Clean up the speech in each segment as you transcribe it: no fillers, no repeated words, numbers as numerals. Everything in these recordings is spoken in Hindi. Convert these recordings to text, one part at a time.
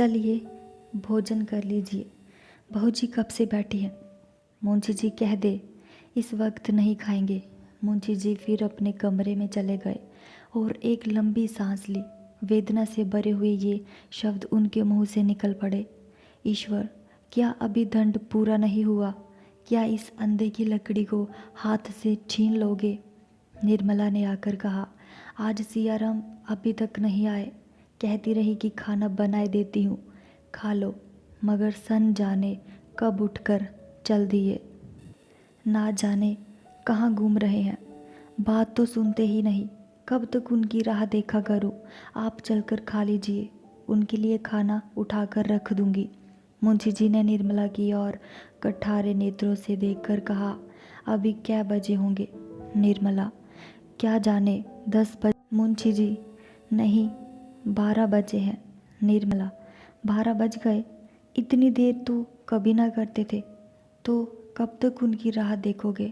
चलिए भोजन कर लीजिए, बहू जी कब से बैठी हैं। मुंशी जी कह दे इस वक्त नहीं खाएंगे। मुंशी जी फिर अपने कमरे में चले गए और एक लंबी सांस ली। वेदना से भरे हुए ये शब्द उनके मुंह से निकल पड़े, ईश्वर, क्या अभी दंड पूरा नहीं हुआ? क्या इस अंधे की लकड़ी को हाथ से छीन लोगे? निर्मला ने आकर कहा, आज सियाराम अभी तक नहीं आए। कहती रही कि खाना बनाए देती हूँ, खा लो, मगर सन जाने कब उठकर चल दिए। ना जाने कहाँ घूम रहे हैं, बात तो सुनते ही नहीं। कब तक उनकी राह देखा करूँ? आप चलकर खा लीजिए, उनके लिए खाना उठाकर रख दूंगी। मुंशी जी ने निर्मला की ओर कठारे नेत्रों से देखकर कहा, अभी क्या बजे होंगे? निर्मला, क्या जाने 10 बजे। मुंशी जी, नहीं 12 बजे हैं। निर्मला, 12 बज गए? इतनी देर तो कभी ना करते थे। तो कब तक उनकी राह देखोगे?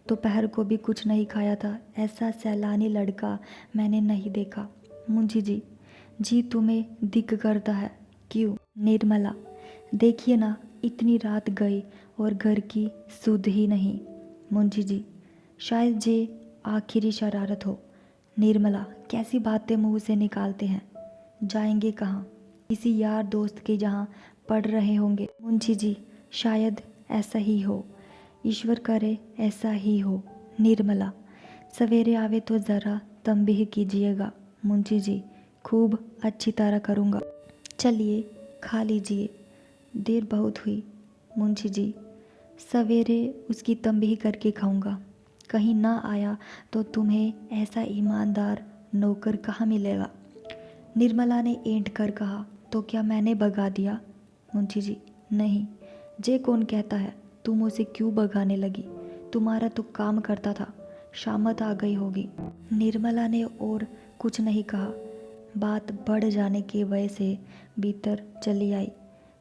दोपहर को भी कुछ नहीं खाया था। ऐसा सैलानी लड़का मैंने नहीं देखा। मुंशी जी, जी तुम्हें दिक करता है क्यों? निर्मला, देखिए ना, इतनी रात गई और घर की सुध ही नहीं। मुंशी जी, शायद ये आखिरी शरारत हो। निर्मला, कैसी बातें मुंह से निकालते हैं? जाएंगे कहाँ? किसी यार दोस्त के जहाँ पढ़ रहे होंगे। मुंशी जी, शायद ऐसा ही हो, ईश्वर करे ऐसा ही हो। निर्मला, सवेरे आवे तो ज़रा तंबीह कीजिएगा। मुंशी जी, खूब अच्छी तरह करूँगा। चलिए खा लीजिए, देर बहुत हुई। मुंशी जी, सवेरे उसकी तंबीह करके खाऊंगा। कहीं ना आया तो तुम्हें ऐसा ईमानदार नौकर कहाँ मिलेगा? निर्मला ने ऐंठ कर कहा, तो क्या मैंने भगा दिया? मुंशी जी, नहीं, जे कौन कहता है? तुम उसे क्यों भगाने लगी? तुम्हारा तो काम करता था, शामत आ गई होगी। निर्मला ने और कुछ नहीं कहा। बात बढ़ जाने की वजह से भीतर चली आई।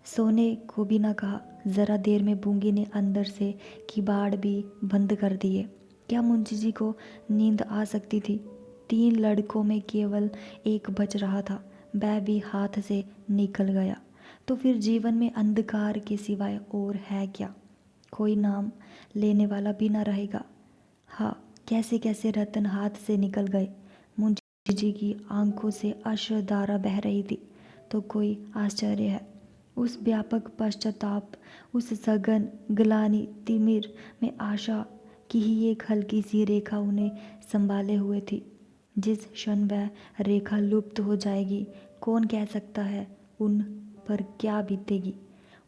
सोने को भी न कहा। ज़रा देर में बूंगी ने अंदर से किवाड़ भी बंद कर दिए। क्या मुंशी जी को नींद आ सकती थी? 3 लड़कों में केवल एक बच रहा था, वह भी हाथ से निकल गया। तो फिर जीवन में अंधकार के सिवाय और है क्या? कोई नाम लेने वाला भी न रहेगा। हाँ, कैसे कैसे रतन हाथ से निकल गए। मुंशी जी की आंखों से अश्रुधारा बह रही थी। तो कोई आश्चर्य है? उस व्यापक पश्चाताप, उस सघन ग्लानि तिमिर में आशा की ही एक हल्की सी रेखा उन्हें संभाले हुए थी। जिस क्षण वह रेखा लुप्त हो जाएगी, कौन कह सकता है उन पर क्या बीतेगी?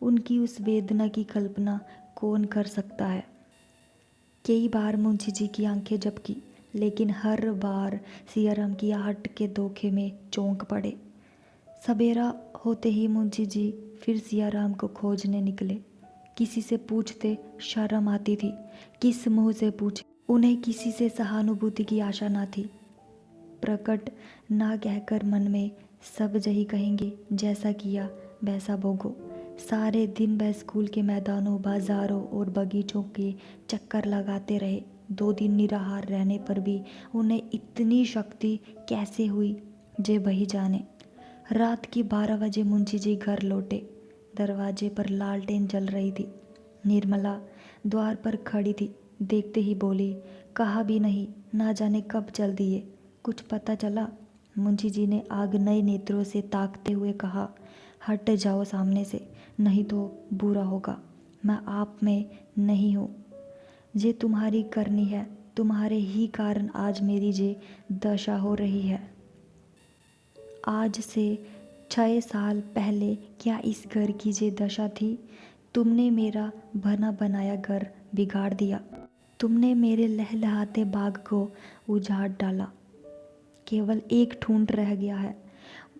उनकी उस वेदना की कल्पना कौन कर सकता है? कई बार मुंशी जी की आंखें झपकी, लेकिन हर बार सियाराम की आहट के धोखे में चौंक पड़े। सवेरा होते ही मुंशी जी फिर सियाराम को खोजने निकले। किसी से पूछते शर्म आती थी, किस मुंह से पूछे? उन्हें किसी से सहानुभूति की आशा न थी। प्रकट ना कहकर मन में सब यही कहेंगे, जैसा किया वैसा भोगो। सारे दिन वह स्कूल के मैदानों, बाजारों और बगीचों के चक्कर लगाते रहे। 2 दिन निराहार रहने पर भी उन्हें इतनी शक्ति कैसे हुई, जे वही जाने। रात के 12 बजे मुंशी जी घर लौटे। दरवाजे पर लालटेन जल रही थी। निर्मला द्वार पर खड़ी थी। देखते ही बोली, कहा भी नहीं, ना जाने कब चल दिए, कुछ पता चला? मुंशी जी ने आग्नेय नेत्रों से ताकते हुए कहा, हट जाओ सामने से, नहीं तो बुरा होगा। मैं आप में नहीं हूँ। जे तुम्हारी करनी है, तुम्हारे ही कारण आज मेरी जे दशा हो रही है। आज से 6 साल पहले क्या इस घर की जे दशा थी? तुमने मेरा बना बनाया घर बिगाड़ दिया। तुमने मेरे लहलहाते बाग को उजाड़ डाला। केवल एक ठूंठ रह गया है,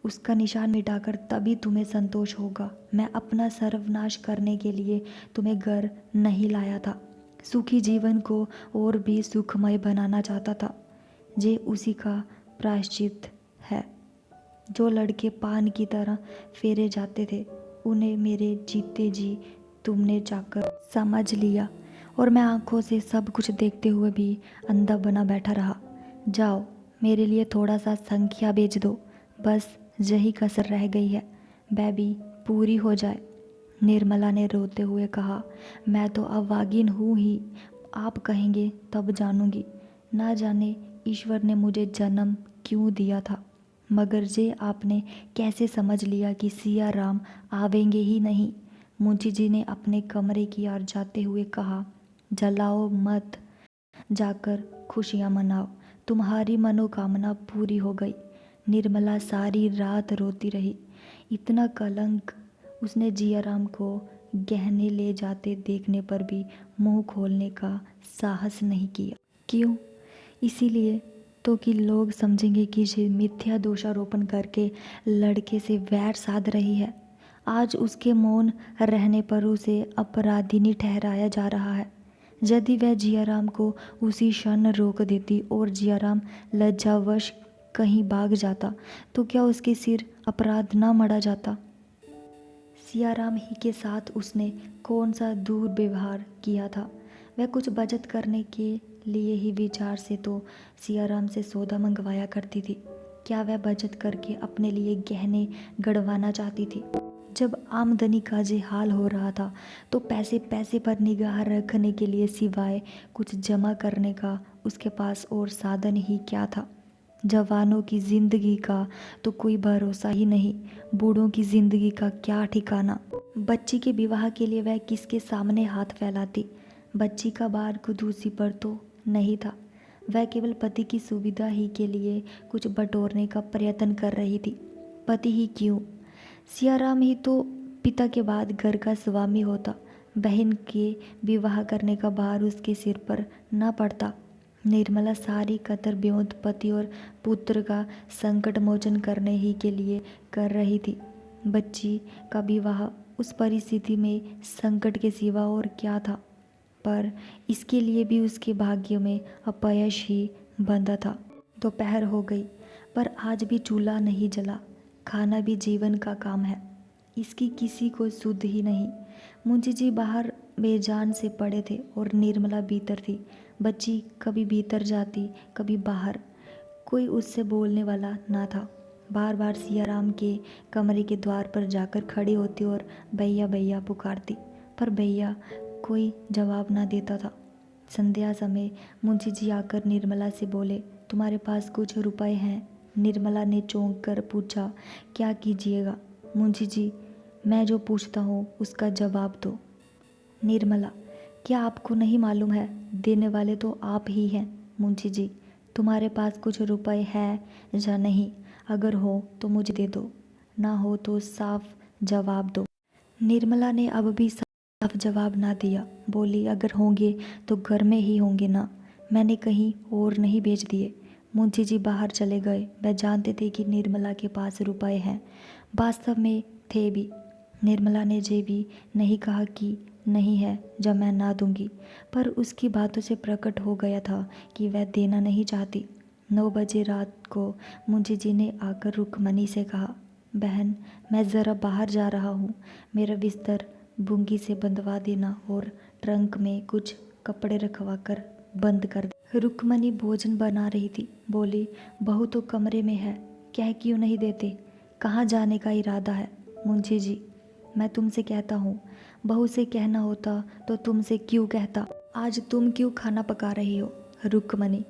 उसका निशान मिटाकर तभी तुम्हें संतोष होगा। मैं अपना सर्वनाश करने के लिए तुम्हें घर नहीं लाया था, सुखी जीवन को और भी सुखमय बनाना चाहता था। ये उसी का प्रायश्चित है। जो लड़के पान की तरह फेरे जाते थे, उन्हें मेरे जीते जी तुमने जाकर समझ लिया, और मैं आंखों से सब कुछ देखते हुए भी अंधा बना बैठा रहा। जाओ, मेरे लिए थोड़ा सा संख्या भेज दो, बस यही कसर रह गई है, वह भी पूरी हो जाए। निर्मला ने रोते हुए कहा, मैं तो अभागिन हूँ ही, आप कहेंगे तब जानूंगी। ना जाने ईश्वर ने मुझे जन्म क्यों दिया था, मगर जे आपने कैसे समझ लिया कि सिया राम आवेंगे ही नहीं। मुंशी जी ने अपने कमरे की ओर जाते हुए कहा, जलाओ मत, जाकर खुशियाँ मनाओ, तुम्हारी मनोकामना पूरी हो गई। निर्मला सारी रात रोती रही। इतना कलंक उसने जियाराम को गहने ले जाते देखने पर भी मुंह खोलने का साहस नहीं किया। क्यों? इसीलिए तो कि लोग समझेंगे कि ये मिथ्या दोषारोपण करके लड़के से वैर साध रही है। आज उसके मौन रहने पर उसे अपराधिनी ठहराया जा रहा है। यदि वह जियाराम को उसी क्षण रोक देती और जियाराम लज्जावश कहीं भाग जाता, तो क्या उसके सिर अपराध न मढ़ा जाता? सियाराम ही के साथ उसने कौन सा दुर्व्यवहार किया था? वह कुछ बचत करने के लिए ही विचार से तो सियाराम से सौदा मंगवाया करती थी। क्या वह बचत करके अपने लिए गहने गड़वाना चाहती थी? जब आमदनी का जे हाल हो रहा था, तो पैसे पैसे पर निगाह रखने के लिए सिवाय कुछ जमा करने का उसके पास और साधन ही क्या था? जवानों की जिंदगी का तो कोई भरोसा ही नहीं, बूढ़ों की जिंदगी का क्या ठिकाना। बच्ची के विवाह के लिए वह किसके सामने हाथ फैलाती? बच्ची का भार खुद उसी पर तो नहीं था। वह केवल पति की सुविधा ही के लिए कुछ बटोरने का प्रयत्न कर रही थी। पति ही क्यों, सियाराम ही तो पिता के बाद घर का स्वामी होता। बहन के विवाह करने का भार उसके सिर पर न पड़ता। निर्मला सारी कतर ब्योंत पति और पुत्र का संकट मोचन करने ही के लिए कर रही थी। बच्ची का विवाह उस परिस्थिति में संकट के सिवा और क्या था? पर इसके लिए भी उसके भाग्य में अपयश ही बंधा था। दोपहर हो गई, पर आज भी चूल्हा नहीं जला। खाना भी जीवन का काम है, इसकी किसी को सुध ही नहीं। मुंशी जी बाहर बेजान से पड़े थे और निर्मला भीतर थी। बच्ची कभी भीतर जाती, कभी बाहर। कोई उससे बोलने वाला ना था। बार बार सियाराम के कमरे के द्वार पर जाकर खड़ी होती और भैया भैया पुकारती, पर भैया कोई जवाब ना देता था। संध्या समय मुंशी जी आकर निर्मला से बोले, तुम्हारे पास कुछ रुपए हैं? निर्मला ने चौंक कर पूछा, क्या कीजिएगा? मुंशी जी, मैं जो पूछता हूँ उसका जवाब दो। निर्मला, क्या आपको नहीं मालूम है, देने वाले तो आप ही हैं। मुंशी जी, तुम्हारे पास कुछ रुपए है या नहीं? अगर हो तो मुझे दे दो, ना हो तो साफ जवाब दो। निर्मला ने अब भी साफ जवाब ना दिया। बोली, अगर होंगे तो घर में ही होंगे ना, मैंने कहीं और नहीं भेज दिए। मुंशी जी बाहर चले गए। वह जानते थे कि निर्मला के पास रुपए हैं, वास्तव में थे भी। निर्मला ने ये भी नहीं कहा कि नहीं है जब मैं ना दूंगी, पर उसकी बातों से प्रकट हो गया था कि वह देना नहीं चाहती। 9 बजे रात को मुंशी जी ने आकर रुक्मणी से कहा, बहन, मैं ज़रा बाहर जा रहा हूँ, मेरा बिस्तर बुंगी से बंधवा देना और ट्रंक में कुछ कपड़े रखवा कर बंद कर दे। रुक्मणी भोजन बना रही थी। बोली, बहू तो कमरे में है, कह क्यों नहीं देते? कहाँ जाने का इरादा है? मुंशी जी, मैं तुमसे कहता हूँ, बहू से कहना होता तो तुमसे क्यों कहता? आज तुम क्यों खाना पका रही हो? रुक्मणी,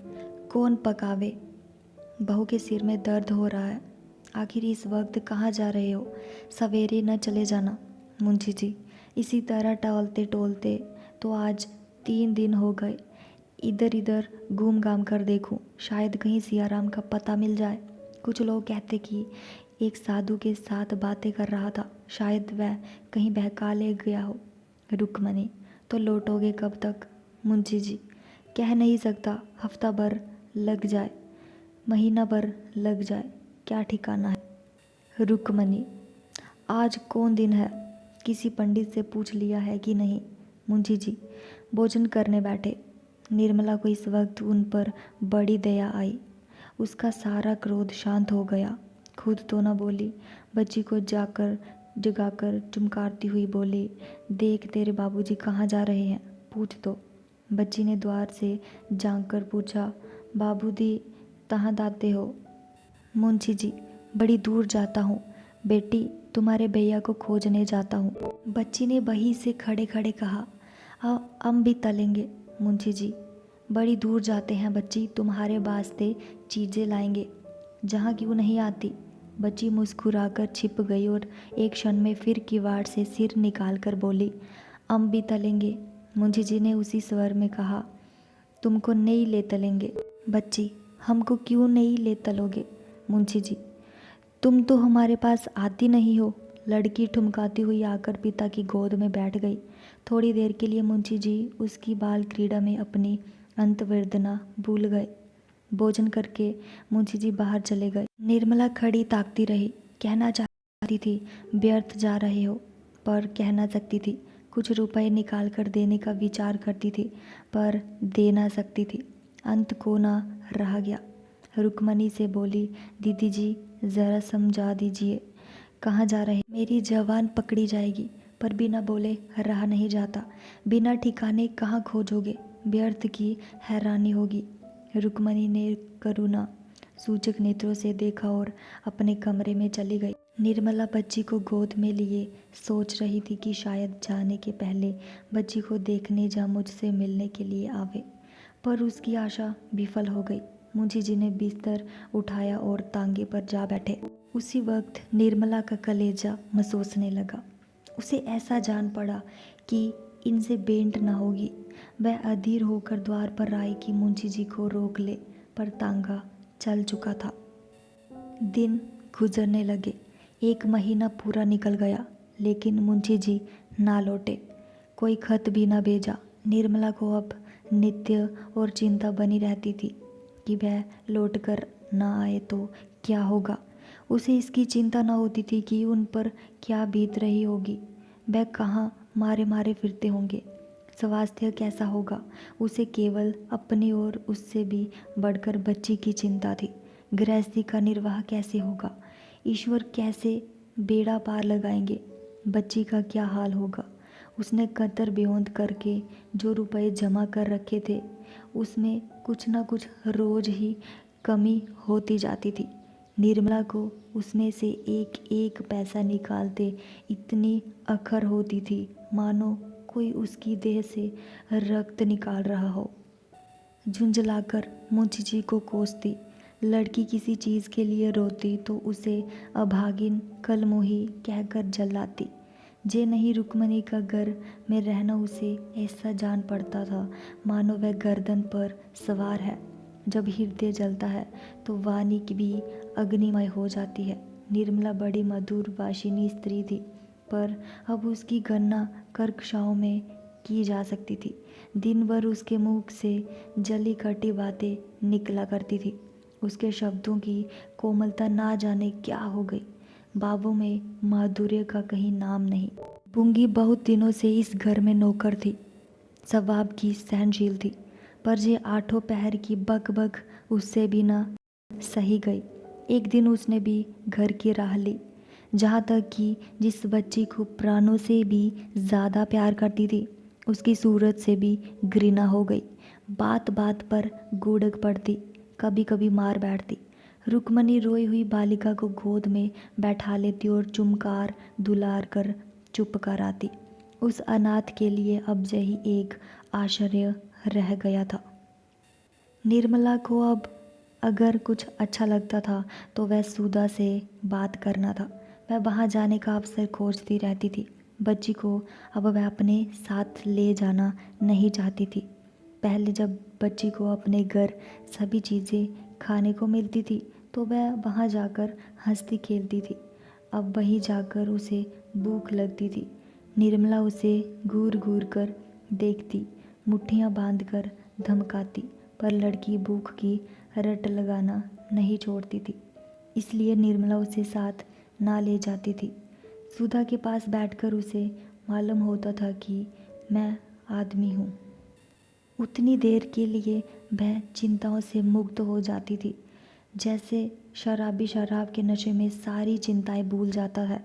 कौन पकावे? बहू के सिर में दर्द हो रहा है। आखिर इस वक्त कहाँ जा रहे हो? सवेरे न चले जाना। मुंशी जी, इसी तरह टहलते टोलते तो आज 3 दिन हो गए। इधर इधर घूम घाम कर देखूं, शायद कहीं सियाराम का पता मिल जाए। कुछ लोग कहते कि एक साधु के साथ बातें कर रहा था, शायद वह कहीं बहका ले गया हो। रुक्मणी, तो लौटोगे कब तक? मुंशी जी, कह नहीं सकता, हफ्ता भर लग जाए, महीना भर लग जाए, क्या ठिकाना है। रुक्मणी, आज कौन दिन है? किसी पंडित से पूछ लिया है कि नहीं? मुंशी जी भोजन करने बैठे। निर्मला को इस वक्त उन पर बड़ी दया आई। उसका सारा क्रोध शांत हो गया। खुद तो न बोली, बच्ची को जाकर जगाकर चुमकारती हुई बोली, देख तेरे बाबूजी कहाँ जा रहे हैं, पूछ तो। बच्ची ने द्वार से झांक कर पूछा, बाबूजी कहाँ जाते हो? मुंशी जी, बड़ी दूर जाता हूँ बेटी, तुम्हारे भैया को खोजने जाता हूँ। बच्ची ने वहीं से खड़े खड़े कहा, हम भी तलेंगे मुंशी जी, बड़ी दूर जाते हैं बच्ची, तुम्हारे वास्ते चीज़ें लाएंगे। जहाँ क्यों नहीं आती। बच्ची मुस्कुराकर छिप गई और एक क्षण में फिर किवाड़ से सिर निकाल कर बोली, हम भी तलेंगे। मुंशी जी ने उसी स्वर में कहा, तुमको नहीं ले तलेंगे। बच्ची, हमको क्यों नहीं ले तलोगे मुंशी जी, तुम तो हमारे पास आती नहीं हो। लड़की ठुमकाती हुई आकर पिता की गोद में बैठ गई। थोड़ी देर के लिए मुंशी जी उसकी बाल क्रीड़ा में अपनी अंतर्वेदना भूल गए। भोजन करके मुंशी जी बाहर चले गए। निर्मला खड़ी ताकती रही। कहना चाहती थी व्यर्थ जा रहे हो, पर कह ना सकती थी। कुछ रुपए निकाल कर देने का विचार करती थी, पर दे ना सकती थी। अंत को ना रहा गया। रुक्मणी से बोली, दीदी जी ज़रा समझा दीजिए, कहाँ जा रहे। मेरी जवान पकड़ी जाएगी। पर बिना बोले रहा नहीं जाता। बिना ठिकाने कहाँ खोजोगे, व्यर्थ की हैरानी होगी। रुक्मणी ने करुणा सूचक नेत्रों से देखा और अपने कमरे में चली गई। निर्मला बच्ची को गोद में लिए सोच रही थी कि शायद जाने के पहले बच्ची को देखने जा मुझसे मिलने के लिए आवे, पर उसकी आशा विफल हो गई। मुंशी जी ने बिस्तर उठाया और तांगे पर जा बैठे। उसी वक्त निर्मला का कलेजा महसूसने लगा। उसे ऐसा जान पड़ा कि इनसे भेंट न होगी। वह अधीर होकर द्वार पर आई कि मुंशी जी को रोक ले, पर तांगा चल चुका था। दिन गुजरने लगे। 1 महीना पूरा निकल गया, लेकिन मुंशी जी ना लौटे। कोई खत भी ना भेजा। निर्मला को अब नित्य और चिंता बनी रहती थी कि वह लौट कर ना आए तो क्या होगा। उसे इसकी चिंता न होती थी कि उन पर क्या बीत रही होगी। वह कहाँ मारे मारे फिरते होंगे, स्वास्थ्य कैसा होगा। उसे केवल अपनी और उससे भी बढ़कर बच्ची की चिंता थी। गृहस्थी का निर्वाह कैसे होगा, ईश्वर कैसे बेड़ा पार लगाएंगे, बच्ची का क्या हाल होगा। उसने कतर बेहोंद करके जो रुपए जमा कर रखे थे, उसमें कुछ न कुछ रोज ही कमी होती जाती थी। निर्मला को उसमें से एक एक पैसा निकालते इतनी अखर होती थी, मानो कोई उसकी देह से रक्त निकाल रहा हो। झुंझलाकर मुंशी जी को कोसती। लड़की किसी चीज़ के लिए रोती तो उसे अभागिन कलमोही कहकर जलाती। जे नहीं रुक्मणी का घर में रहना उसे ऐसा जान पड़ता था मानो वह गर्दन पर सवार है। जब हृदय जलता है तो वाणी की भी अग्निमय हो जाती है। निर्मला बड़ी मधुर वाशिनी स्त्री थी, पर अब उसकी गणना कर्कशाओं में की जा सकती थी। दिन भर उसके मुख से जली कटी बातें निकला करती थी। उसके शब्दों की कोमलता ना जाने क्या हो गई। बाबों में माधुर्य का कहीं नाम नहीं। बुंगी बहुत दिनों से इस घर में नौकर थी, स्वभाव की सहनशील थी, पर ये 8 पहर की बक उससे भी ना सही गई। एक दिन उसने भी घर की राह ली, जहाँ तक कि जिस बच्ची को प्राणों से भी ज़्यादा प्यार करती थी, उसकी सूरत से भी घृणा हो गई। बात बात पर गुड़क पड़ती, कभी कभी मार बैठती। रुक्मणी रोई हुई बालिका को गोद में बैठा लेती और चुमकार दुलार कर चुप कर आती। उस अनाथ के लिए अब यही एक आश्चर्य रह गया था। निर्मला को अब अगर कुछ अच्छा लगता था तो वह सुधा से बात करना था। वह वहाँ जाने का अवसर खोजती रहती थी। बच्ची को अब वह अपने साथ ले जाना नहीं चाहती थी। पहले जब बच्ची को अपने घर सभी चीज़ें खाने को मिलती थी तो वह वहाँ जाकर हंसती खेलती थी। अब वहीं जाकर उसे भूख लगती थी। निर्मला उसे घूर घूर कर देखती, मुट्ठियाँ बांधकर धमकाती, पर लड़की भूख की रट लगाना नहीं छोड़ती थी। इसलिए निर्मला उसे साथ ना ले जाती थी। सुधा के पास बैठकर उसे मालूम होता था कि मैं आदमी हूँ। उतनी देर के लिए वह चिंताओं से मुक्त हो जाती थी, जैसे शराबी शराब के नशे में सारी चिंताएं भूल जाता है।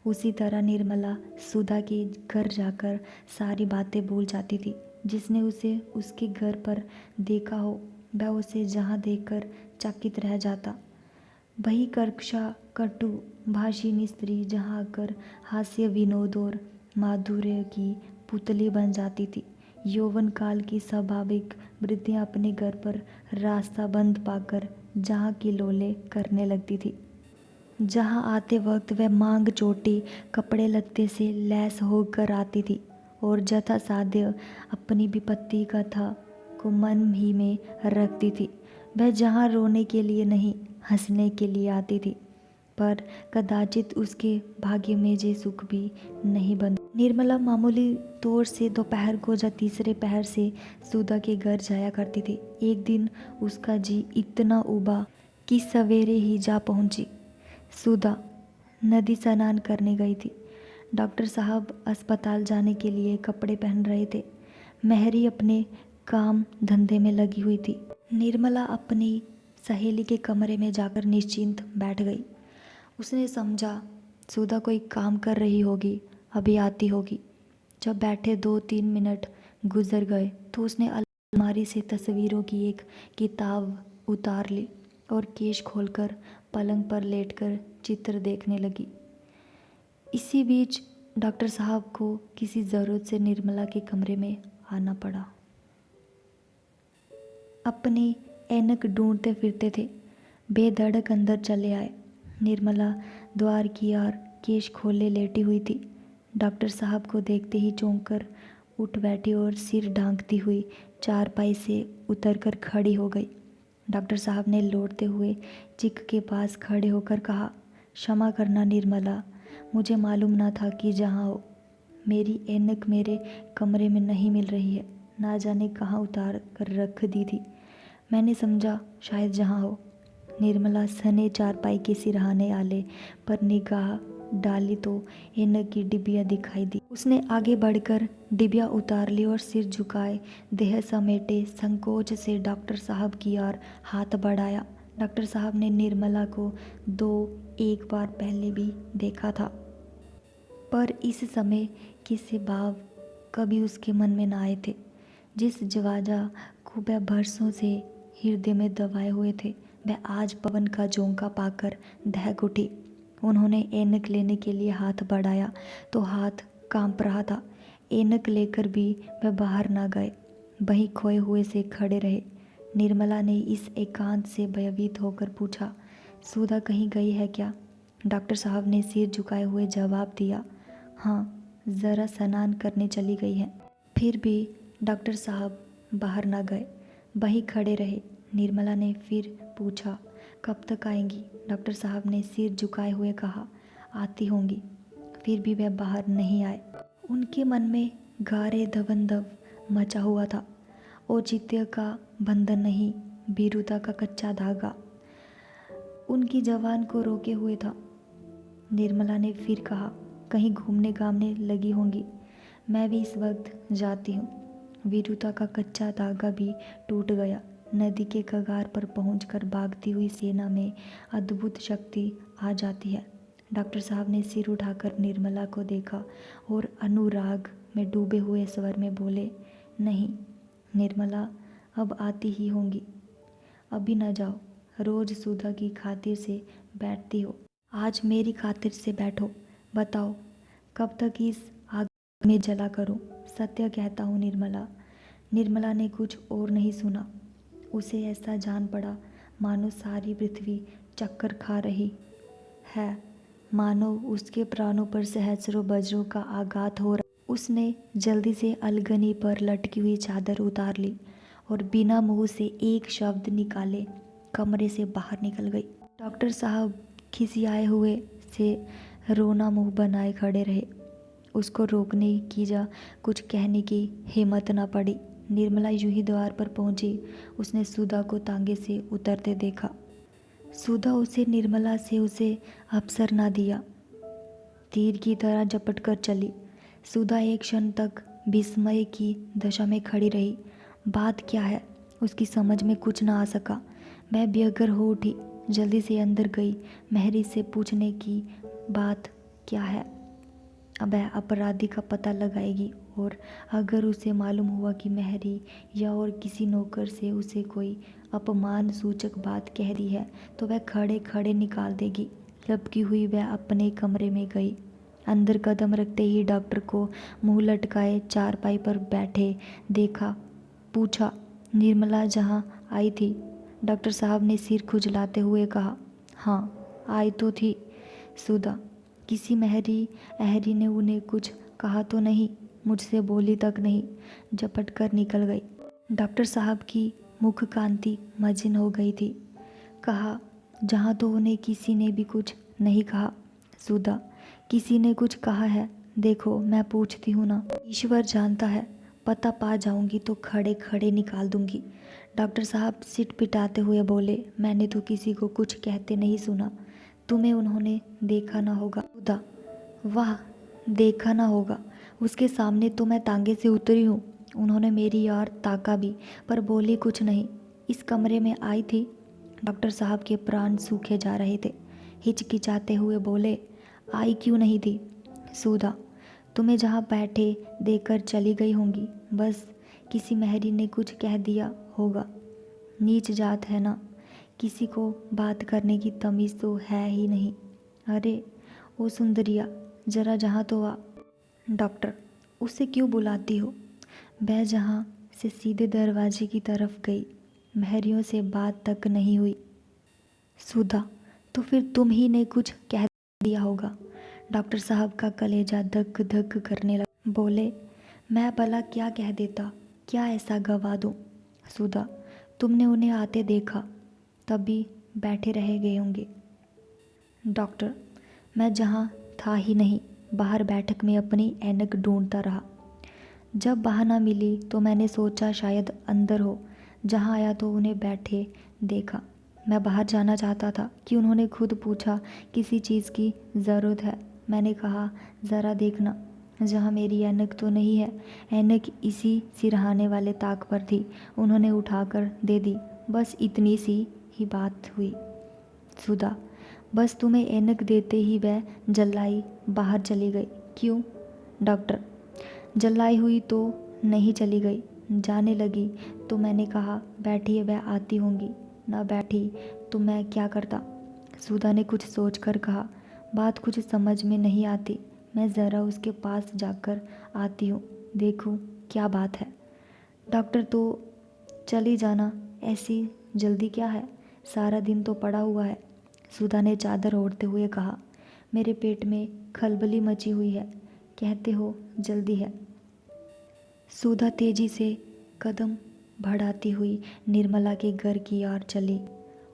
उसी तरह निर्मला सुधा के घर जाकर सारी बातें भूल जाती थी। जिसने उसे उसके घर पर देखा हो वह उसे जहाँ देखकर चकित रह जाता। वही कर्कशा, कटु भाषिणी स्त्री जहाँ आकर हास्य विनोद और माधुर्य की पुतली बन जाती थी। यौवन काल की स्वाभाविक वृत्तियाँ अपने घर पर रास्ता बंद पाकर जहाँ की लोले करने लगती थी। जहाँ आते वक्त वह मांग चोटी कपड़े लत्ते से लैस होकर आती थी और यथासाध्य अपनी विपत्ति कथा को मन ही में रखती थी। वह जहाँ रोने के लिए नहीं हंसने के लिए आती थी, पर कदाचित उसके भाग्य में ये सुख भी नहीं बंधा। निर्मला मामूली तौर से दोपहर को या तीसरे पहर से सुधा के घर जाया करती थी। एक दिन उसका जी इतना उबा कि सवेरे ही जा पहुंची। सुधा नदी स्नान करने गई थी। डॉक्टर साहब अस्पताल जाने के लिए कपड़े पहन रहे थे। मेहरी अपने काम धंधे में लगी हुई थी। निर्मला अपनी सहेली के कमरे में जाकर निश्चिंत बैठ गई। उसने समझा सुधा कोई काम कर रही होगी, अभी आती होगी। जब बैठे 2-3 मिनट गुजर गए तो उसने अलमारी से तस्वीरों की एक किताब उतार ली और केश खोलकर पलंग पर लेटकर चित्र देखने लगी। इसी बीच डॉक्टर साहब को किसी ज़रूरत से निर्मला के कमरे में आना पड़ा। अपनी ऐनक ढूंढते फिरते थे, बेधड़क अंदर चले आए। निर्मला द्वार की ओर केश खोले लेटी हुई थी। डॉक्टर साहब को देखते ही चौंक कर उठ बैठी और सिर ढांकती हुई चारपाई से उतरकर खड़ी हो गई। डॉक्टर साहब ने लौटते हुए चिक के पास खड़े होकर कहा, क्षमा करना निर्मला, मुझे मालूम ना था कि जहाँ हो। मेरी ऐनक मेरे कमरे में नहीं मिल रही है, ना जाने कहाँ उतार कर रख दी थी। मैंने समझा शायद जहाँ हो। निर्मला सने चारपाई के सिरहाने आले पर निगाह डाली तो ऐनक की डिबिया दिखाई दी। उसने आगे बढ़कर डिबिया उतार ली और सिर झुकाए देह समेटे संकोच से डॉक्टर साहब की ओर हाथ बढ़ाया। डॉक्टर साहब ने निर्मला को एक बार पहले भी देखा था, पर इस समय के से भाव कभी उसके मन में न आए थे। जिस जवाजा को वह बरसों से हृदय में दबाए हुए थे, वह आज पवन का झोंका पाकर दहक उठी। उन्होंने ऐनक लेने के लिए हाथ बढ़ाया तो हाथ कांप रहा था। ऐनक लेकर भी वह बाहर ना गए, वहीं खोए हुए से खड़े रहे। निर्मला ने इस एकांत से भयभीत होकर पूछा, सुधा कहीं गई है क्या? डॉक्टर साहब ने सिर झुकाए हुए जवाब दिया, हाँ, ज़रा स्नान करने चली गई है। फिर भी डॉक्टर साहब बाहर ना गए, वहीं खड़े रहे। निर्मला ने फिर पूछा, कब तक आएंगी? डॉक्टर साहब ने सिर झुकाए हुए कहा, आती होंगी। फिर भी वह बाहर नहीं आए। उनके मन में गारे धवंधव मचा हुआ था। औचित्य का बंधन नहीं, भीरुता का कच्चा धागा उनकी जवान को रोके हुए था। निर्मला ने फिर कहा, कहीं घूमने घामने लगी होंगी, मैं भी इस वक्त जाती हूँ। वीरुता का कच्चा धागा भी टूट गया। नदी के कगार पर पहुंचकर भागती हुई सेना में अद्भुत शक्ति आ जाती है। डॉक्टर साहब ने सिर उठाकर निर्मला को देखा और अनुराग में डूबे हुए स्वर में बोले, नहीं निर्मला, अब आती ही होंगी, अभी न जाओ। रोज सुधा की खातिर से बैठती हो, आज मेरी खातिर से बैठो। बताओ कब तक इस आग में जला करूं? सत्य कहता हूँ निर्मला। निर्मला ने कुछ और नहीं सुना। उसे ऐसा जान पड़ा मानो सारी पृथ्वी चक्कर खा रही है, मानो उसके प्राणों पर सहस्रों वज्रों का आघात हो रहा। उसने जल्दी से अलगनी पर लटकी हुई चादर उतार ली और बिना मुंह से एक शब्द निकाले कमरे से बाहर निकल गई। डॉक्टर साहब खिसियाए हुए से रोना मुंह बनाए खड़े रहे। उसको रोकने की या कुछ कहने की हिम्मत न पड़ी। निर्मला यूं ही द्वार पर पहुंची। उसने सुधा को तांगे से उतरते देखा। सुधा उसे निर्मला से उसे अवसर ना दिया, तीर की तरह झपट कर चली। सुधा एक क्षण तक विस्मय की दशा में खड़ी रही। बात क्या है उसकी समझ में कुछ ना आ सका। वह बेघर हो उठी, जल्दी से अंदर गई। मेहरी से पूछने की बात क्या है। अब वह अपराधी का पता लगाएगी और अगर उसे मालूम हुआ कि मेहरी या और किसी नौकर से उसे कोई अपमान सूचक बात कह दी है तो वह खड़े खड़े निकाल देगी। लपकी हुई वह अपने कमरे में गई। अंदर कदम रखते ही डॉक्टर को मुंह लटकाए चारपाई पर बैठे देखा। पूछा, निर्मला जहाँ आई थी? डॉक्टर साहब ने सिर खुजलाते हुए कहा, हाँ आई तो थी। सुधा, किसी महरी अहरी ने उन्हें कुछ कहा तो नहीं? मुझसे बोली तक नहीं, झपट कर निकल गई। डॉक्टर साहब की मुख कांति मजिन हो गई थी। कहा, जहाँ तो उन्हें किसी ने भी कुछ नहीं कहा। सुधा, किसी ने कुछ कहा है? देखो मैं पूछती हूँ ना। ईश्वर जानता है, पता पा जाऊंगी तो खड़े खड़े निकाल दूंगी। डॉक्टर साहब सिट पिटाते हुए बोले, मैंने तो किसी को कुछ कहते नहीं सुना। तुम्हें उन्होंने देखा ना होगा। सुधा, वाह, देखा ना होगा, उसके सामने तो मैं तांगे से उतरी हूँ। उन्होंने मेरी ओर ताका भी, पर बोली कुछ नहीं। इस कमरे में आई थी। डॉक्टर साहब के प्राण सूखे जा रहे थे। हिचकिचाते हुए बोले, आई क्यों नहीं थी? सुधा, तुम्हें जहाँ बैठे देकर चली गई होंगी। बस किसी महरी ने कुछ कह दिया होगा। नीच जात है ना, किसी को बात करने की तमीज़ तो है ही नहीं। अरे ओ सुंदरिया, जरा जहाँ तो आ। डॉक्टर, उसे क्यों बुलाती हो? वह जहाँ से सीधे दरवाजे की तरफ गई। महरियों से बात तक नहीं हुई। सुधा, तो फिर तुम ही ने कुछ कह दिया होगा। डॉक्टर साहब का कलेजा धक धक करने लगा। बोले, मैं भला क्या कह देता, क्या ऐसा गवा दूँ? सुधा, तुमने उन्हें आते देखा, तभी बैठे रह गए होंगे। डॉक्टर, मैं जहाँ था ही नहीं, बाहर बैठक में अपनी ऐनक ढूंढता रहा। जब बाहर ना मिली तो मैंने सोचा शायद अंदर हो। जहाँ आया तो उन्हें बैठे देखा। मैं बाहर जाना चाहता था कि उन्होंने खुद पूछा, किसी चीज़ की ज़रूरत है? मैंने कहा, ज़रा देखना। जहाँ मेरी ऐनक तो नहीं है। ऐनक इसी सिरहाने वाले ताक पर थी। उन्होंने उठाकर दे दी। बस इतनी सी ही बात हुई। सुधा, बस तुम्हें ऐनक देते ही वह जल्लाई बाहर चली गई? क्यों? डॉक्टर, जल्लाई हुई तो नहीं चली गई, जाने लगी तो मैंने कहा, बैठिए वह आती होंगी। ना बैठी तो मैं क्या करता? सुधा ने कुछ सोचकर कहा, बात कुछ समझ में नहीं आती। मैं ज़रा उसके पास जाकर आती हूँ, देखूँ क्या बात है। डॉक्टर, तो चली जाना, ऐसी जल्दी क्या है? सारा दिन तो पड़ा हुआ है। सुधा ने चादर ओढ़ते हुए कहा, मेरे पेट में खलबली मची हुई है। कहते हो जल्दी है। सुधा तेजी से कदम बढ़ाती हुई निर्मला के घर की ओर चली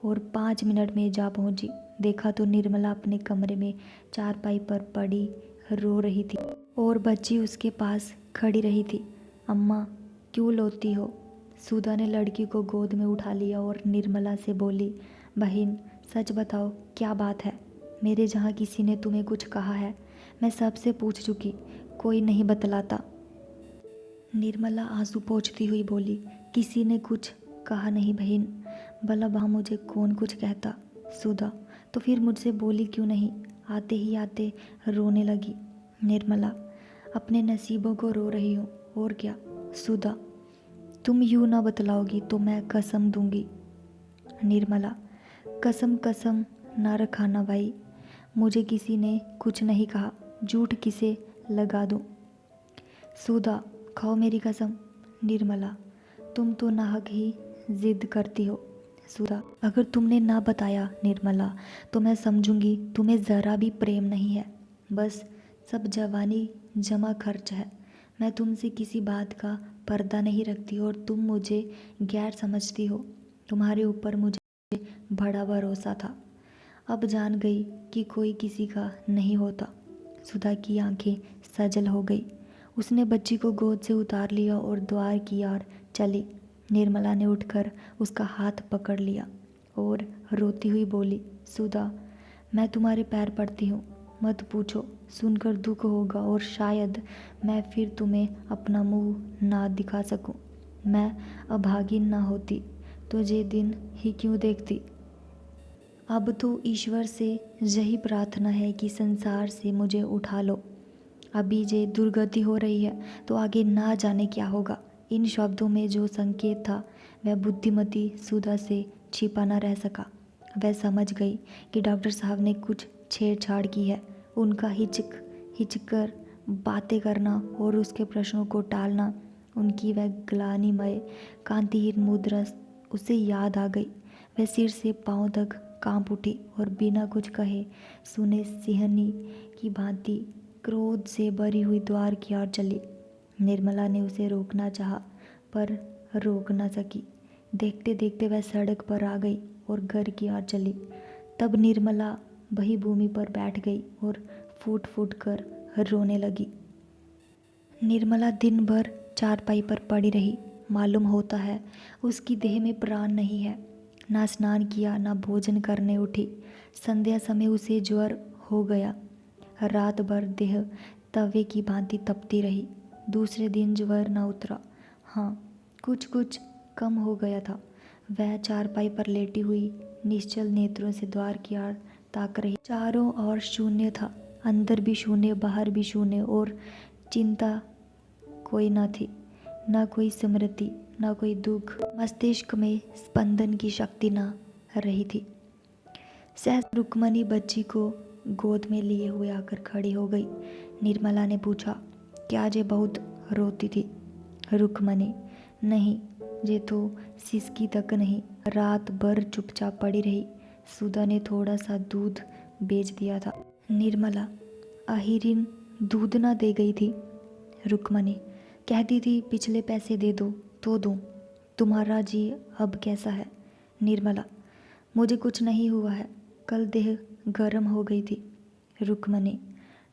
और 5 मिनट में जा पहुंची। देखा तो निर्मला अपने कमरे में चारपाई पर पड़ी रो रही थी और बच्ची उसके पास खड़ी रही थी। अम्मा, क्यों रोती हो? सुधा ने लड़की को गोद में उठा लिया और निर्मला से बोली, बहन सच बताओ, क्या बात है? मेरे जहाँ किसी ने तुम्हें कुछ कहा है? मैं सबसे पूछ चुकी, कोई नहीं बतलाता। निर्मला आंसू पोंछती हुई बोली, किसी ने कुछ कहा नहीं बहन, भला वहाँ मुझे कौन कुछ कहता। सुधा, तो फिर मुझसे बोली क्यों नहीं? आते ही आते रोने लगी। निर्मला, अपने नसीबों को रो रही हूँ, और क्या। सुधा, तुम यूँ ना बतलाओगी तो मैं कसम दूंगी। निर्मला, कसम कसम ना रखाना भाई, मुझे किसी ने कुछ नहीं कहा, झूठ किसे लगा दूँ। सुधा, खाओ मेरी कसम। निर्मला, तुम तो नाहक ही जिद करती हो। सुधा, अगर तुमने ना बताया निर्मला तो मैं समझूंगी तुम्हें ज़रा भी प्रेम नहीं है। बस सब जवानी जमा खर्च है। मैं तुमसे किसी बात का पर्दा नहीं रखती और तुम मुझे गैर समझती हो। तुम्हारे ऊपर मुझे बड़ा भरोसा था, अब जान गई कि कोई किसी का नहीं होता। सुधा की आंखें सजल हो गई। उसने बच्ची को गोद से उतार लिया और द्वार की ओर चली। निर्मला ने उठकर उसका हाथ पकड़ लिया और रोती हुई बोली, सुधा, मैं तुम्हारे पैर पड़ती हूँ, मत पूछो, सुनकर दुख होगा और शायद मैं फिर तुम्हें अपना मुंह ना दिखा सकूं। मैं अभागिन ना होती तो ये दिन ही क्यों देखती। अब तो ईश्वर से यही प्रार्थना है कि संसार से मुझे उठा लो। अभी जे दुर्गति हो रही है तो आगे ना जाने क्या होगा। इन शब्दों में जो संकेत था वह बुद्धिमती सुधा से छिपा न रह सका। वह समझ गई कि डॉक्टर साहब ने कुछ छेड़छाड़ की है। उनका हिचक कर बातें करना और उसके प्रश्नों को टालना, उनकी वह ग्लानिमय कांतिहीन मुद्रा उसे याद आ गई। वह सिर से पांव तक कांप उठी और बिना कुछ कहे सुने सिंहनी की भांति क्रोध से भरी हुई द्वार की ओर चली। निर्मला ने उसे रोकना चाहा, पर रोक न सकी। देखते देखते वह सड़क पर आ गई और घर की ओर चली। तब निर्मला वही भूमि पर बैठ गई और फूट फूट कर रोने लगी। निर्मला दिन भर चारपाई पर पड़ी रही। मालूम होता है उसकी देह में प्राण नहीं है। ना स्नान किया, ना भोजन करने उठी। संध्या समय उसे ज्वर हो गया। रात भर देह तवे की भांति तपती रही। दूसरे दिन ज्वर न उतरा। हाँ, कुछ कुछ कम हो गया था। वह चारपाई पर लेटी हुई निश्चल नेत्रों से द्वार की ओर ताक रही। चारों ओर शून्य था, अंदर भी शून्य, बाहर भी शून्य, और चिंता कोई न थी, न कोई स्मृति, न कोई दुख। मस्तिष्क में स्पंदन की शक्ति न रही थी। सहज रुक्मणी बच्ची को गोद में लिए हुए आकर खड़ी हो गई। निर्मला ने पूछा, क्या जे बहुत रोती थी? रुक्मणी, नहीं, जे तो सिसकी तक नहीं। रात भर चुपचाप पड़ी रही। सुधा ने थोड़ा सा दूध बेच दिया था। निर्मला, आहिरिन दूध ना दे गई थी? रुक्मणी, कहती थी पिछले पैसे दे दो तो दूं। तुम्हारा जी अब कैसा है? निर्मला, मुझे कुछ नहीं हुआ है, कल देह गर्म हो गई थी। रुक्मणी,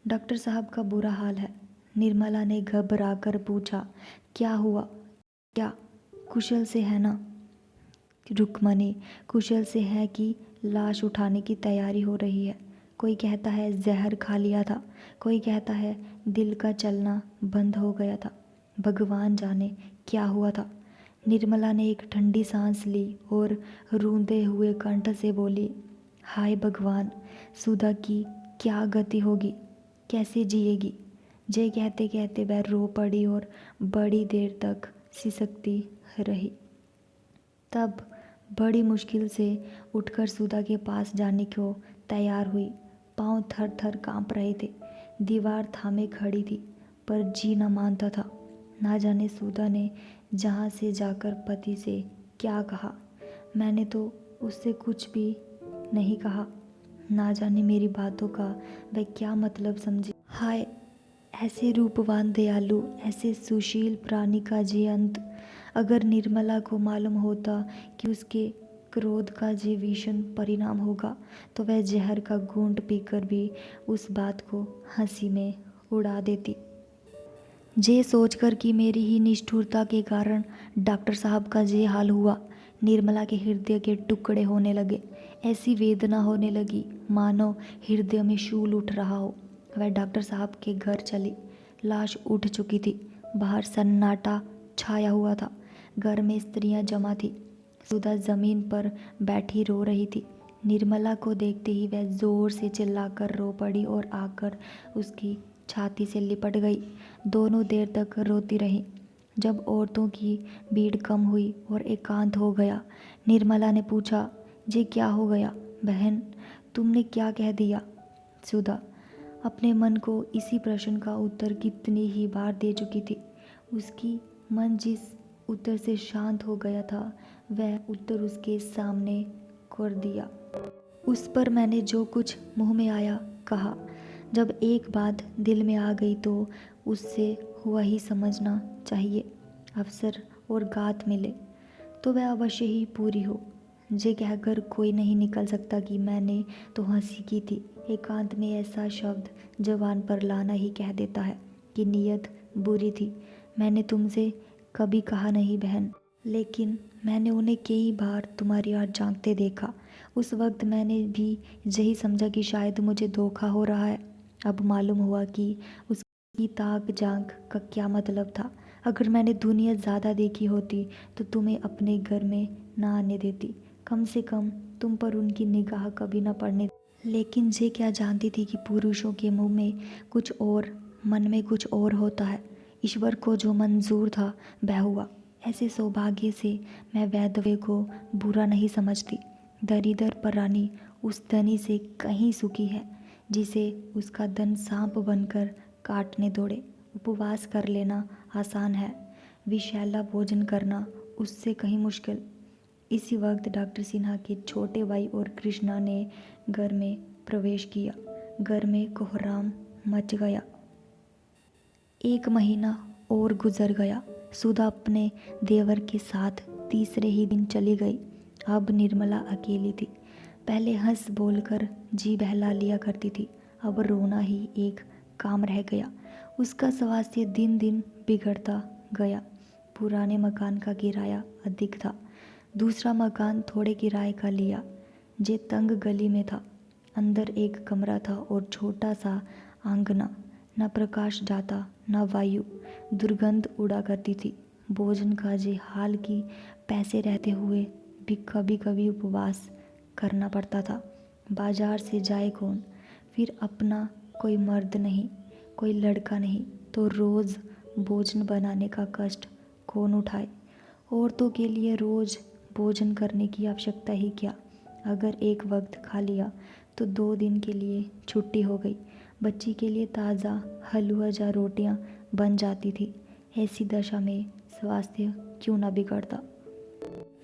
डॉक्टर साहब का बुरा हाल है। निर्मला ने घबराकर पूछा, क्या हुआ? क्या कुशल से है ना? रुक्मणी, कुशल से है कि लाश उठाने की तैयारी हो रही है। कोई कहता है जहर खा लिया था, कोई कहता है दिल का चलना बंद हो गया था। भगवान जाने क्या हुआ था। निर्मला ने एक ठंडी सांस ली और रूंधे हुए कंठ से बोली, हाय भगवान, सुधा की क्या गति होगी, कैसे जिएगी? जे कहते कहते वह रो पड़ी और बड़ी देर तक सिसकती रही। तब बड़ी मुश्किल से उठकर सुधा के पास जाने को तैयार हुई। पांव थर थर कांप रहे थे। दीवार थामे खड़ी थी, पर जी न मानता था। ना जाने सुधा ने जहाँ से जाकर पति से क्या कहा। मैंने तो उससे कुछ भी नहीं कहा। ना जाने मेरी बातों का वह क्या मतलब समझे। हाय, ऐसे रूपवान दयालु, ऐसे सुशील प्राणी का जे अंत। अगर निर्मला को मालूम होता कि उसके क्रोध का जे भीषण परिणाम होगा, तो वह जहर का घूंट पीकर भी उस बात को हंसी में उड़ा देती। जे सोचकर कि मेरी ही निष्ठुरता के कारण डॉक्टर साहब का जे हाल हुआ, निर्मला के हृदय के टुकड़े होने लगे। ऐसी वेदना होने लगी मानो हृदय में शूल उठ रहा हो। वह डॉक्टर साहब के घर चली। लाश उठ चुकी थी। बाहर सन्नाटा छाया हुआ था। घर में स्त्रियां जमा थी। सुधा जमीन पर बैठी रो रही थी। निर्मला को देखते ही वह जोर से चिल्लाकर रो पड़ी और आकर उसकी छाती से लिपट गई। दोनों देर तक रोती रहीं। जब औरतों की भीड़ कम हुई और एकांत हो गया, निर्मला ने पूछा, जे क्या हो गया बहन, तुमने क्या कह दिया? सुधा अपने मन को इसी प्रश्न का उत्तर कितनी ही बार दे चुकी थी। उसकी मन जिस उत्तर से शांत हो गया था, वह उत्तर उसके सामने कर दिया। उस पर मैंने जो कुछ मुंह में आया कहा। जब एक बात दिल में आ गई तो उससे वही समझना चाहिए। अवसर और गात मिले तो वह अवश्य ही पूरी हो। जे कहकर कोई नहीं निकल सकता कि मैंने तो हंसी की थी। एकांत में ऐसा शब्द जबान पर लाना ही कह देता है कि नीयत बुरी थी। मैंने तुमसे कभी कहा नहीं बहन, लेकिन मैंने उन्हें कई बार तुम्हारी ओर झांकते देखा। उस वक्त मैंने भी यही समझा कि शायद मुझे धोखा हो रहा है। अब मालूम हुआ कि उसकी ताक झांक का क्या मतलब था। अगर मैंने दुनिया ज़्यादा देखी होती तो तुम्हें अपने घर में ना आने देती। कम से कम तुम पर उनकी निगाह कभी ना पड़ने। लेकिन जे क्या जानती थी कि पुरुषों के मुंह में कुछ और, मन में कुछ और होता है। ईश्वर को जो मंजूर था वह हुआ। ऐसे सौभाग्य से मैं वैधव्य को बुरा नहीं समझती। दरिद्र प्राणी उस धनी से कहीं सुखी है। जिसे उसका धन सांप बनकर काटने दौड़े। उपवास कर लेना आसान है, विषैला भोजन करना उससे कहीं मुश्किल। इसी वक्त डॉक्टर सिन्हा के छोटे भाई और कृष्णा ने घर में प्रवेश किया। घर में कोहराम मच गया। 1 महीना और गुजर गया। सुधा अपने देवर के साथ तीसरे ही दिन चली गई। अब निर्मला अकेली थी। पहले हंस बोलकर जी बहला लिया करती थी, अब रोना ही एक काम रह गया। उसका स्वास्थ्य दिन दिन बिगड़ता गया। पुराने मकान का किराया अधिक था। दूसरा मकान थोड़े किराए का लिया, जे तंग गली में था। अंदर एक कमरा था और छोटा सा आंगना। न प्रकाश जाता न वायु, दुर्गंध उड़ा करती थी। भोजन का जे हाल की पैसे रहते हुए भी कभी कभी उपवास करना पड़ता था। बाजार से जाए कौन? फिर अपना कोई मर्द नहीं, कोई लड़का नहीं, तो रोज़ भोजन बनाने का कष्ट कौन उठाए? औरतों के लिए रोज़ भोजन करने की आवश्यकता ही क्या? अगर एक वक्त खा लिया तो 2 दिन के लिए छुट्टी हो गई। बच्ची के लिए ताज़ा हलवा या रोटियां बन जाती थी। ऐसी दशा में स्वास्थ्य क्यों न बिगड़ता?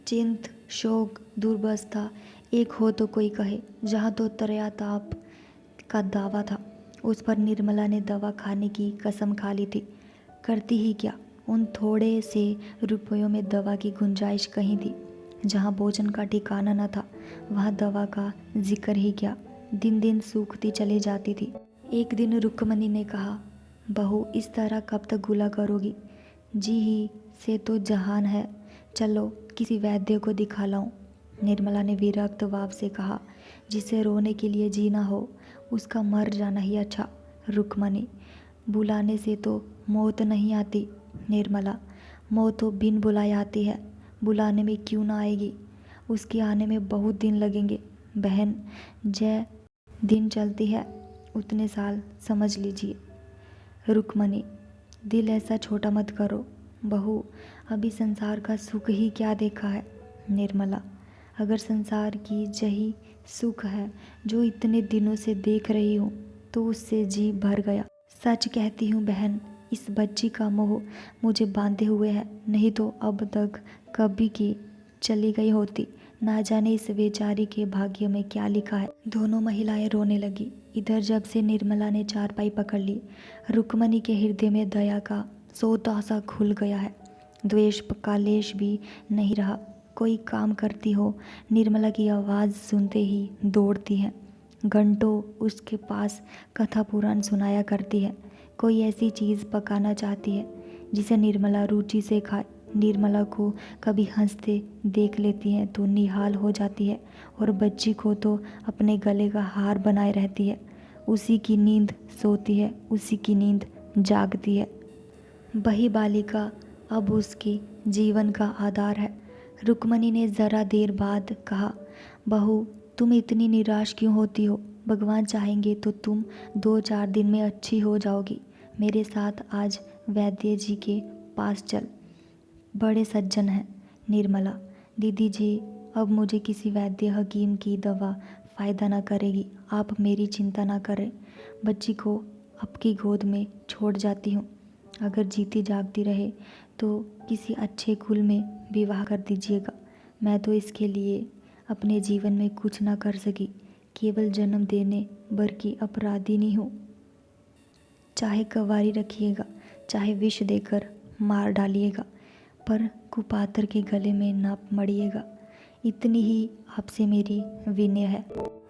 चिंत, शोक, दुर्वस्था एक हो तो कोई कहे। जहाँ तो तरया ताप का दावा था, उस पर निर्मला ने दवा खाने की कसम खा ली थी। करती ही क्या? उन थोड़े से रुपयों में दवा की गुंजाइश कहीं थी। जहाँ भोजन का ठिकाना न था, वहाँ दवा का जिक्र ही क्या? दिन दिन सूखती चली जाती थी। एक दिन रुक्मणी ने कहा, बहू इस तरह कब तक गुला करोगी? जी ही से तो जहान है, चलो किसी वैद्य को दिखा लाऊं। निर्मला ने विरक्त भाव से कहा, जिसे रोने के लिए जीना हो उसका मर जाना ही अच्छा। रुक्मणी, बुलाने से तो मौत नहीं आती। निर्मला, मौत तो बिन बुलाए आती है, बुलाने में क्यों ना आएगी? उसके आने में बहुत दिन लगेंगे बहन। जय दिन चलती है उतने साल समझ लीजिए। रुक्मणी, दिल ऐसा छोटा मत करो बहू, अभी संसार का सुख ही क्या देखा है। निर्मला, अगर संसार की यही सुख है जो इतने दिनों से देख रही हूँ तो उससे जी भर गया। सच कहती हूँ बहन, इस बच्ची का मोह मुझे बांधे हुए है, नहीं तो अब तक कभी की चली गई होती। ना जाने इस बेचारी के भाग्य में क्या लिखा है। दोनों महिलाएं रोने लगी। इधर जब से निर्मला ने चारपाई पकड़ ली, रुक्मणी के हृदय में दया का सोता सा खुल गया है। द्वेष का लेश भी नहीं रहा। कोई काम करती हो, निर्मला की आवाज़ सुनते ही दौड़ती है। घंटों उसके पास कथा पुराण सुनाया करती है। कोई ऐसी चीज़ पकाना चाहती है जिसे निर्मला रुचि से खाए। निर्मला को कभी हंसते देख लेती है तो निहाल हो जाती है, और बच्ची को तो अपने गले का हार बनाए रहती है। उसी की नींद सोती है, उसी की नींद जागती है। वही बालिका अब उसके जीवन का आधार है। रुक्मणी ने ज़रा देर बाद कहा, बहू तुम इतनी निराश क्यों होती हो? भगवान चाहेंगे तो तुम 2-4 दिन में अच्छी हो जाओगी। मेरे साथ आज वैद्य जी के पास चल, बड़े सज्जन हैं। निर्मला, दीदी जी, अब मुझे किसी वैद्य हकीम की दवा फ़ायदा ना करेगी। आप मेरी चिंता ना करें, बच्ची को आपकी गोद में छोड़ जाती हूँ। अगर जीती जागती रहे तो किसी अच्छे कुल में विवाह कर दीजिएगा। मैं तो इसके लिए अपने जीवन में कुछ ना कर सकी, केवल जन्म देने भर की अपराधिनी हूँ। चाहे कवारी रखिएगा, चाहे विष देकर मार डालिएगा, पर कुपात्र के गले में न मड़िएगा। इतनी ही आपसे मेरी विनय है।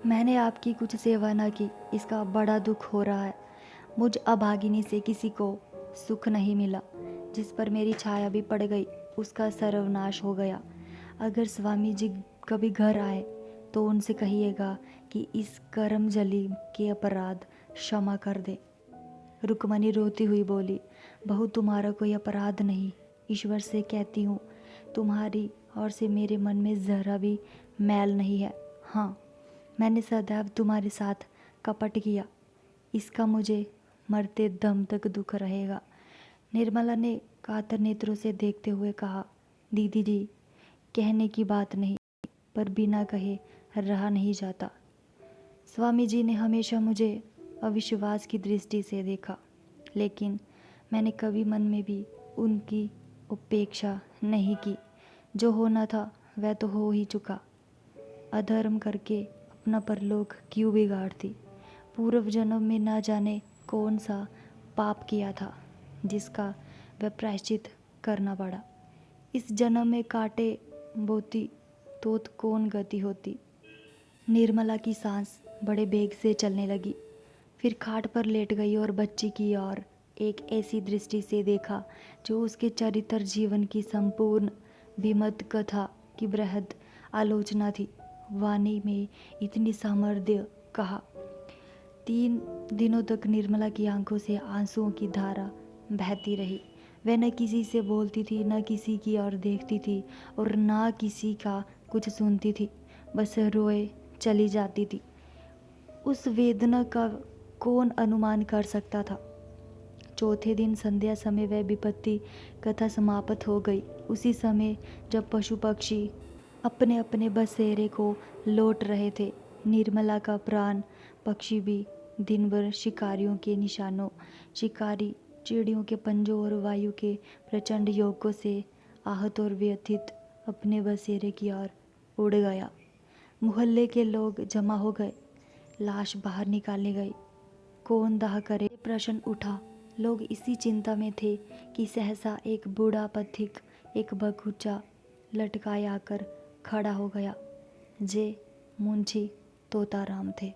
मैंने आपकी कुछ सेवा न की, इसका बड़ा दुख हो रहा है। मुझ अभागिनी से किसी को सुख नहीं मिला। जिस पर मेरी छाया भी पड़ गई उसका सर्वनाश हो गया। अगर स्वामी जी कभी घर आए तो उनसे कहिएगा कि इस करमजली के अपराध क्षमा कर दे। रुक्मणी रोती हुई बोली, बहू तुम्हारा कोई अपराध नहीं, ईश्वर से कहती हूँ, तुम्हारी और से मेरे मन में ज़रा भी मैल नहीं है। हाँ, मैंने सदैव तुम्हारे साथ कपट किया, इसका मुझे मरते दम तक दुख रहेगा। निर्मला ने कातर नेत्रों से देखते हुए कहा, दीदी जी, कहने की बात नहीं, पर बिना कहे रहा नहीं जाता। स्वामी जी ने हमेशा मुझे अविश्वास की दृष्टि से देखा, लेकिन मैंने कभी मन में भी उनकी उपेक्षा नहीं की। जो होना था वह तो हो ही चुका। अधर्म करके अपना परलोक क्यों बिगाड़ती। पूर्व जन्म में ना जाने कौन सा पाप किया था जिसका वह प्रायश्चित करना पड़ा। इस जन्म में कांटे बोती तो कौन गति होती। निर्मला की सांस बड़े बेग से चलने लगी, फिर खाट पर लेट गई और बच्ची की ओर एक ऐसी दृष्टि से देखा जो उसके चरित्र जीवन की संपूर्ण बीमत कथा की बृहद आलोचना थी। वाणी में इतनी सामर्थ्य कहा। 3 दिनों तक निर्मला की आंखों से आंसुओं की धारा बहती रही। वह न किसी से बोलती थी, न किसी की ओर देखती थी और ना किसी का कुछ सुनती थी, बस रोए चली जाती थी। उस वेदना का कौन अनुमान कर सकता था। चौथे दिन संध्या समय वह विपत्ति कथा समाप्त हो गई। उसी समय जब पशु पक्षी अपने अपने बसेरे को लौट रहे थे, निर्मला का प्राण पक्षी भी दिन भर शिकारियों के निशानों, शिकारी चिड़ियों के पंजों और वायु के प्रचंड योगों से आहत और व्यथित अपने बसेरे की ओर उड़ गया। मोहल्ले के लोग जमा हो गए, लाश बाहर निकाले गई। कौन दाह करे, ये प्रश्न उठा। लोग इसी चिंता में थे कि सहसा एक बूढ़ा पथिक एक बगुचा लटकाए आकर खड़ा हो गया। जे मुंशी तोताराम थे।